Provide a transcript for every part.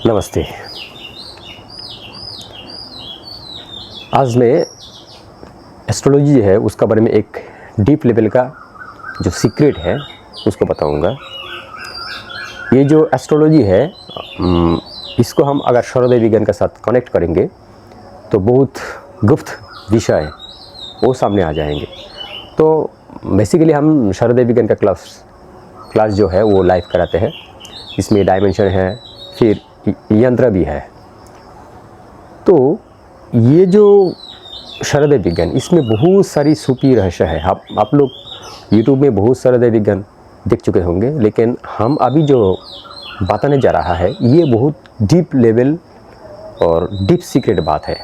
नमस्ते। आज मैं एस्ट्रोलॉजी है उसका बारे में एक डीप लेवल का जो सीक्रेट है उसको बताऊंगा। ये जो एस्ट्रोलॉजी है इसको हम अगर सौरदय विज्ञान के साथ कनेक्ट करेंगे तो बहुत गुप्त विषय वो सामने आ जाएंगे। तो बेसिकली हम सौरदय विज्ञान का क्लास जो है वो लाइव कराते हैं। इसमें डायमेंशन है, फिर यंत्र भी है। तो ये जो सौरदय विज्ञान इसमें बहुत सारी छुपी रहस्य है। आप लोग यूट्यूब में बहुत सौरदय विज्ञान देख चुके होंगे, लेकिन हम अभी जो बताने जा रहा है ये बहुत डीप लेवल और डीप सीक्रेट बात है।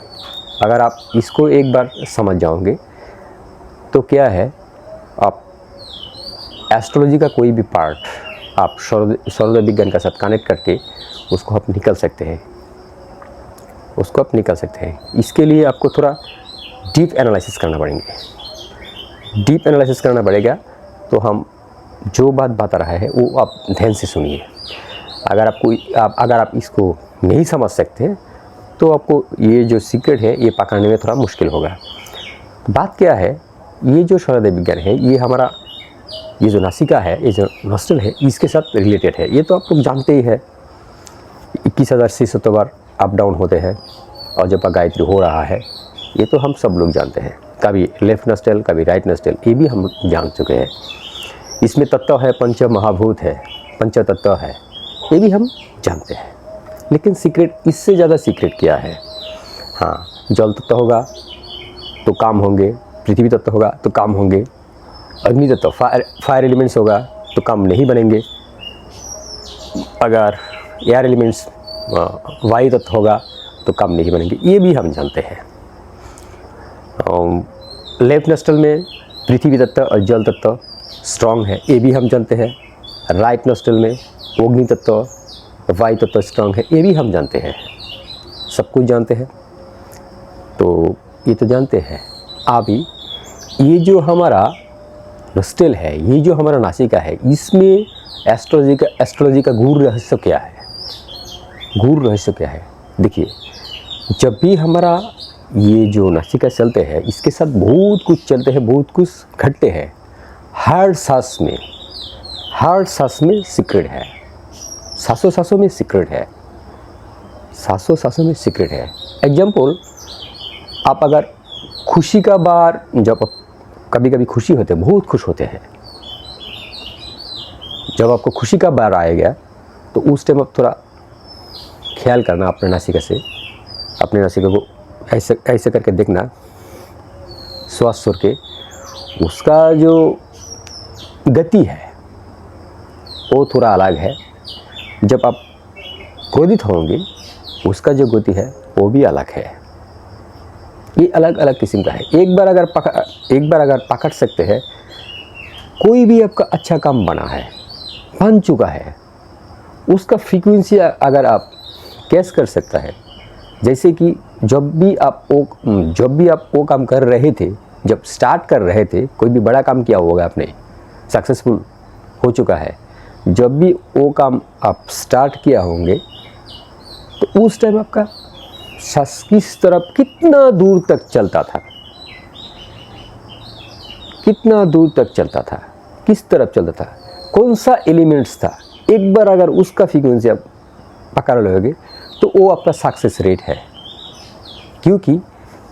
अगर आप इसको एक बार समझ जाओगे तो क्या है, आप एस्ट्रोलॉजी का कोई भी पार्ट आप सौरदय विज्ञान के साथ कनेक्ट करके उसको आप निकल सकते हैं। इसके लिए आपको थोड़ा डीप एनालिसिस करना पड़ेगा। तो हम जो बात बता रहा है वो आप ध्यान से सुनिए। अगर आप इसको नहीं समझ सकते तो आपको ये जो सीक्रेट है ये पकड़ने में थोड़ा मुश्किल होगा। बात क्या है, ये जो सौरदय विज्ञान है ये जो नासिका है, ये जो नॉस्ट्रल है, इसके साथ रिलेटेड है। ये तो आप लोग जानते ही है, 21,600 बार अप डाउन होते हैं और जब गायत्री हो रहा है ये तो हम सब लोग जानते हैं। कभी लेफ्ट नॉस्ट्रल कभी राइट नॉस्ट्रल, ये भी हम जान चुके हैं। इसमें तत्व है, पंच महाभूत है, पंच तत्व है, ये भी हम जानते हैं। लेकिन सीक्रेट, इससे ज़्यादा सीक्रेट क्या है? हाँ, जल तत्व होगा तो काम होंगे, पृथ्वी तत्व होगा तो काम होंगे, अग्नि तत्व फायर एलिमेंट्स होगा तो काम नहीं बनेंगे, अगर एयर एलिमेंट्स वायु तत्व होगा तो काम नहीं बनेंगे, ये भी हम जानते हैं। लेफ्ट नॉस्ट्रल में पृथ्वी तत्व और जल तत्व स्ट्रॉन्ग है, ये भी हम जानते हैं। राइट नॉस्ट्रल में अग्नि तत्व वायु तत्व स्ट्रॉन्ग है, ये भी हम जानते हैं। सब कुछ जानते हैं, तो ये तो जानते हैं। अभी ये जो हमारा नॉस्ट्रल है, ये जो हमारा नासिका है, इसमें एस्ट्रोलॉजी का गूढ़ रहस्य क्या है? देखिए, जब भी हमारा ये जो नासिका चलते हैं इसके साथ बहुत कुछ चलते हैं, बहुत कुछ घटते हैं। हर सांस में सीक्रेट है, सांसों में सीक्रेट है। एग्जाम्पल, आप अगर खुशी का बार, जब कभी खुशी होते हैं, बहुत खुश होते हैं, जब आपको खुशी का बार आएगा तो उस टाइम आप थोड़ा ख्याल करना अपने नासिका को ऐसे करके देखना, श्वास छोड़ के। उसका जो गति है वो थोड़ा अलग है। जब आप क्रोधित होंगे उसका जो गति है वो भी अलग है। ये अलग अलग किस्म का है। एक बार अगर पकड़ सकते हैं, कोई भी आपका अच्छा काम बन चुका है, उसका फ्रीक्वेंसी अगर आप कैच कर सकता है, जैसे कि जब भी आप वो काम कर रहे थे, जब स्टार्ट कर रहे थे, कोई भी बड़ा काम किया होगा आपने, सक्सेसफुल हो चुका है, जब भी वो काम आप स्टार्ट किया होंगे तो उस टाइम आपका सांस किस तरफ, कितना दूर तक चलता था, किस तरफ चलता था, कौन सा एलिमेंट्स था। एक बार अगर उसका फ्रीक्वेंसी आप पकड़ लोगे तो वो आपका सक्सेस रेट है, क्योंकि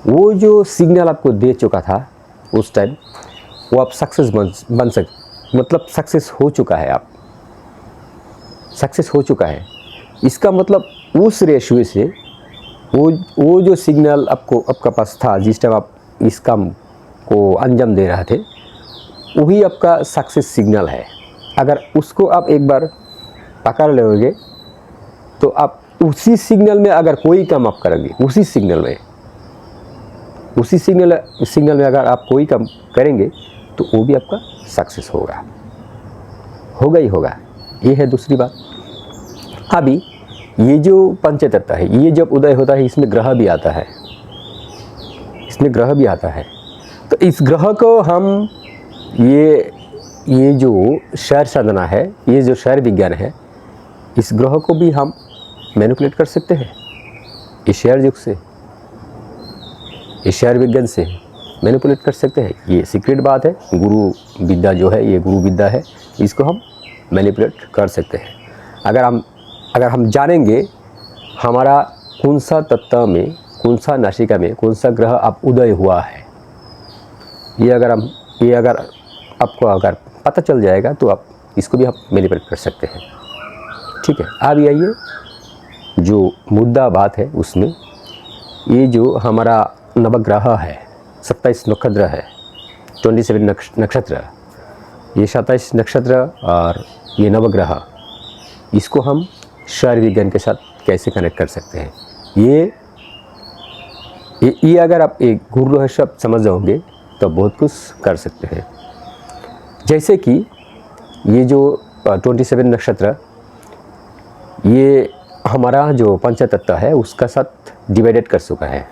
वो जो सिग्नल आपको दे चुका था उस टाइम, वो आप सक्सेस बन सकते, मतलब सक्सेस हो चुका है। इसका मतलब उस रेशियो से वो जो सिग्नल आपका पास था, जिस टाइम आप इस काम को अंजाम दे रहे थे, वही आपका सक्सेस सिग्नल है। अगर उसको आप एक बार पकड़ लोगे तो आप उसी सिग्नल में अगर कोई काम आप करेंगे, उसी सिग्नल में अगर आप कोई काम करेंगे तो वो भी आपका सक्सेस होगा ही होगा। ये है दूसरी बात। अभी ये जो पंचतत्व है, ये जब उदय होता है इसमें ग्रह भी आता है। तो इस ग्रह को हम ये जो शहर साधना है, ये जो शहर विज्ञान है, इस ग्रह को भी हम मैनिपुलेट कर सकते हैं ईश्वर युग से, ईश्वर विज्ञान से मैनिपुलेट कर सकते हैं। ये सीक्रेट बात है। गुरु विद्या जो है, ये गुरु विद्या है, इसको हम मैनिपुलेट कर सकते हैं। अगर हम जानेंगे हमारा कौन सा तत्व में, कौन सा नासिका में, कौन सा ग्रह अब उदय हुआ है, ये अगर आपको अगर पता चल जाएगा तो आप इसको भी आप मैनिपुलेट कर सकते हैं। ठीक है, अब आइए जो मुद्दा बात है उसमें, ये जो हमारा नवग्रह है, 27 नक्षत्र है, 27 नक्षत्र, ये 27 नक्षत्र और ये नवग्रह, इसको हम शारीरिक विज्ञान के साथ कैसे कनेक्ट कर सकते हैं। ये अगर आप एक गुरु रहस्य समझ जाओगे तो बहुत कुछ कर सकते हैं। जैसे कि ये जो 27 नक्षत्र, ये हमारा जो पंचतत्व है उसका साथ डिवाइडेड कर चुका है।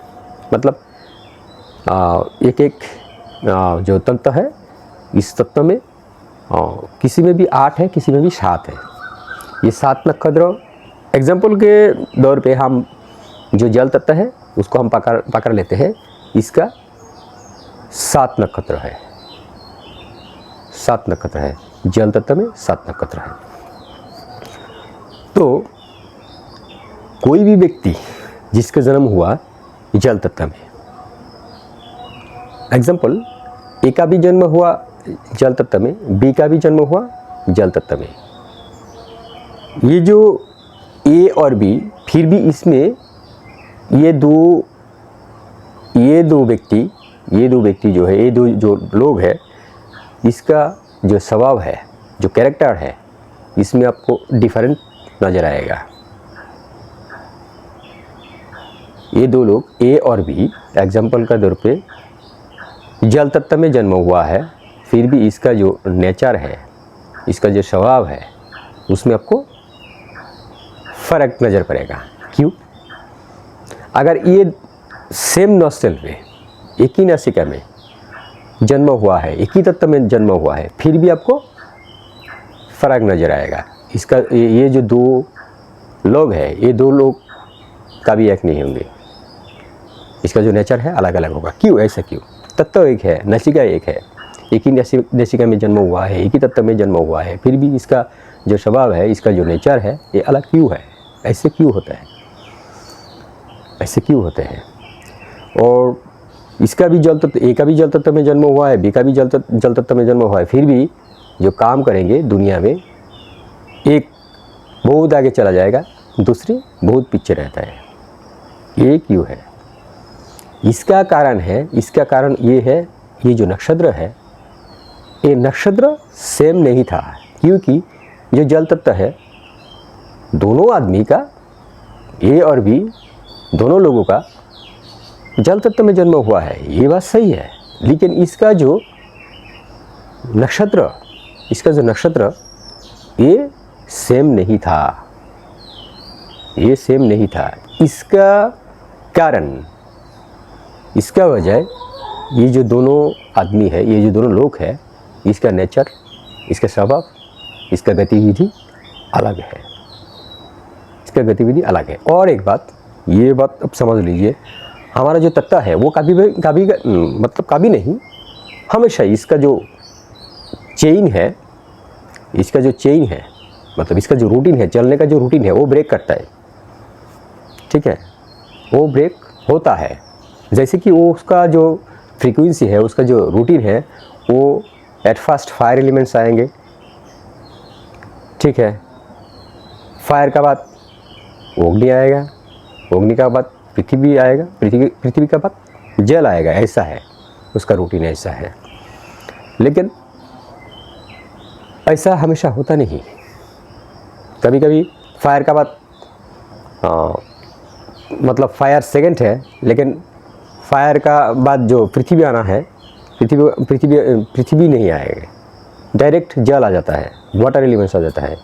मतलब एक एक जो तत्व है, इस तत्व में किसी में भी 8 है, किसी में भी 7 है। ये 7 नक्षत्र, एग्जाम्पल के दौर पे हम जो जल तत्व है उसको हम पकड़ लेते हैं, इसका 7 नक्षत्र है, 7 नक्षत्र है, जल तत्व में 7 नक्षत्र है। तो कोई भी व्यक्ति जिसका जन्म हुआ जल तत्व में, एग्जाम्पल ए का भी जन्म हुआ जल तत्व में, बी का भी जन्म हुआ जल तत्व में, ये जो ए और बी, फिर भी इसमें ये दो व्यक्ति जो है, ये दो जो लोग हैं, इसका जो स्वभाव है, जो कैरेक्टर है, इसमें आपको डिफरेंट नज़र आएगा। ये दो लोग ए और बी, एग्जाम्पल का तौर पे जल तत्व में जन्म हुआ है, फिर भी इसका जो नेचर है, इसका जो स्वभाव है, उसमें आपको फ़र्क नज़र पड़ेगा। क्यों? अगर ये सेम नॉस्टल में, एक ही नासिका में जन्म हुआ है, एक ही तत्व में जन्म हुआ है, फिर भी आपको फ़र्क नज़र आएगा। इसका ये जो दो लोग हैं, ये दो लोग कभी एक नहीं होंगे, इसका जो नेचर है अलग अलग होगा। क्यों? ऐसा क्यों? तत्व एक है, नासिका एक है, एक ही नासिका में जन्म हुआ है, एक ही तत्व में जन्म हुआ है, फिर भी इसका जो स्वभाव है, इसका जो नेचर है, ये अलग क्यों है? ऐसे क्यों होता है? ऐसे क्यों होते हैं? और इसका भी जल तत्व, ए का भी जल तत्व में जन्म हुआ है, बी का भी जल तत्व में जन्म हुआ है, फिर भी जो काम करेंगे दुनिया में, एक बहुत आगे चला जाएगा, दूसरी बहुत पीछे रहता है। ये क्यों है? इसका कारण ये है, ये जो नक्षत्र है, ये नक्षत्र सेम नहीं था। क्योंकि जो जल तत्व है, दोनों आदमी का, ए और बी दोनों लोगों का जल तत्व में जन्म हुआ है, ये बात सही है। लेकिन इसका जो नक्षत्र, ये सेम नहीं था, ये सेम नहीं था। इसका कारण, इसका वजह, ये जो दोनों आदमी है, ये जो दोनों लोग हैं, इसका नेचर, इसका स्वभाव, इसका गतिविधि अलग है, इसका गतिविधि अलग है। और एक बात, ये बात अब समझ लीजिए, हमारा जो तत्व है वो कभी नहीं, हमेशा इसका जो चेन है, मतलब इसका जो रूटीन है, चलने का जो रूटीन है, वो ब्रेक करता है। ठीक है, वो ब्रेक होता है। जैसे कि वो उसका जो फ्रीक्वेंसी है, उसका जो रूटीन है, वो एट फर्स्ट फायर एलिमेंट्स आएंगे। ठीक है, फायर का बाद अग्नि आएगा, अग्नि का बाद पृथ्वी आएगा, पृथ्वी का बाद जल आएगा। ऐसा है उसका रूटीन, ऐसा है। लेकिन ऐसा हमेशा होता नहीं। कभी कभी फायर का बाद मतलब फायर सेकंड है, लेकिन फायर का बाद जो पृथ्वी आना है, पृथ्वी नहीं आएगा, डायरेक्ट जल आ जाता है, वाटर एलिमेंट्स आ जाता है,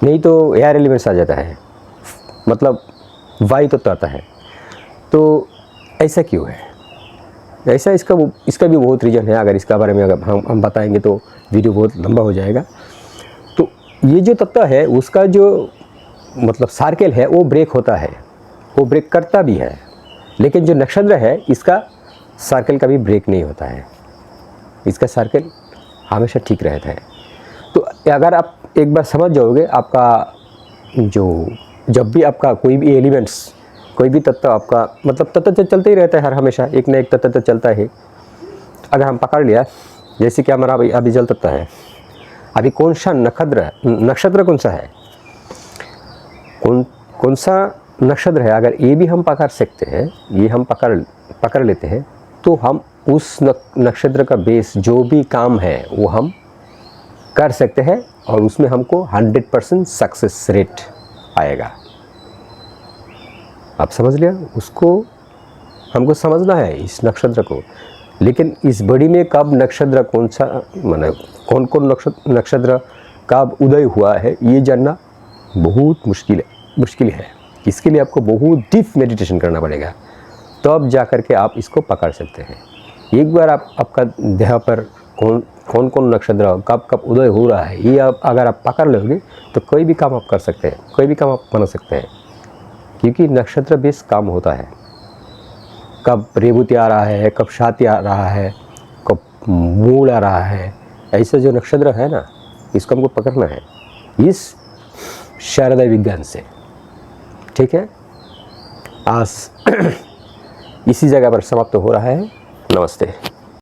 नहीं तो एयर एलिमेंट्स आ जाता है, मतलब वायु तत्व आता है। तो ऐसा क्यों है? ऐसा इसका भी बहुत रीज़न है। अगर इसका बारे में अगर हम बताएंगे तो वीडियो बहुत लंबा हो जाएगा। तो ये जो तत्व है, उसका जो मतलब सर्कल है वो ब्रेक होता है, वो ब्रेक करता भी है, लेकिन जो नक्षत्र है इसका सर्कल कभी ब्रेक नहीं होता है, इसका सर्कल हमेशा ठीक रहता है। तो अगर आप एक बार समझ जाओगे, आपका जो जब भी आपका कोई भी एलिमेंट्स, कोई भी तत्व आपका मतलब तत्व तो चलते ही रहता है, हर हमेशा एक ना एक तत्व तो चलता है। अगर हम पकड़ लिया, जैसे कि हमारा अभी जल तत्व है, अभी कौन सा नक्षत्र कौन सा है, कौन सा नक्षत्र है, अगर ये भी हम पकड़ सकते हैं, ये हम पकड़ लेते हैं, तो हम उस नक्षत्र का बेस जो भी काम है वो हम कर सकते हैं और उसमें हमको 100% सक्सेस रेट आएगा। आप समझ लिया, उसको हमको समझना है इस नक्षत्र को। लेकिन इस बड़ी में कब नक्षत्र कौन सा, माने कौन कौन नक्षत्र कब उदय हुआ है, ये जानना बहुत मुश्किल है। इसके लिए आपको बहुत डीप मेडिटेशन करना पड़ेगा, तब जा कर के आप इसको पकड़ सकते हैं। एक बार आपका देह पर कौन कौन नक्षत्र कब कब उदय हो रहा है, ये अगर आप पकड़ लोगे तो कोई भी काम आप कर सकते हैं, कोई भी काम आप बना सकते हैं, क्योंकि नक्षत्र बेस काम होता है। कब रेवती आ रहा है, कब शाती आ रहा है, कब मूल आ रहा है, ऐसे जो नक्षत्र है ना, इसको हमको पकड़ना है इस शारदीय विज्ञान से। ठीक है, आज इसी जगह पर समाप्त हो रहा है। नमस्ते।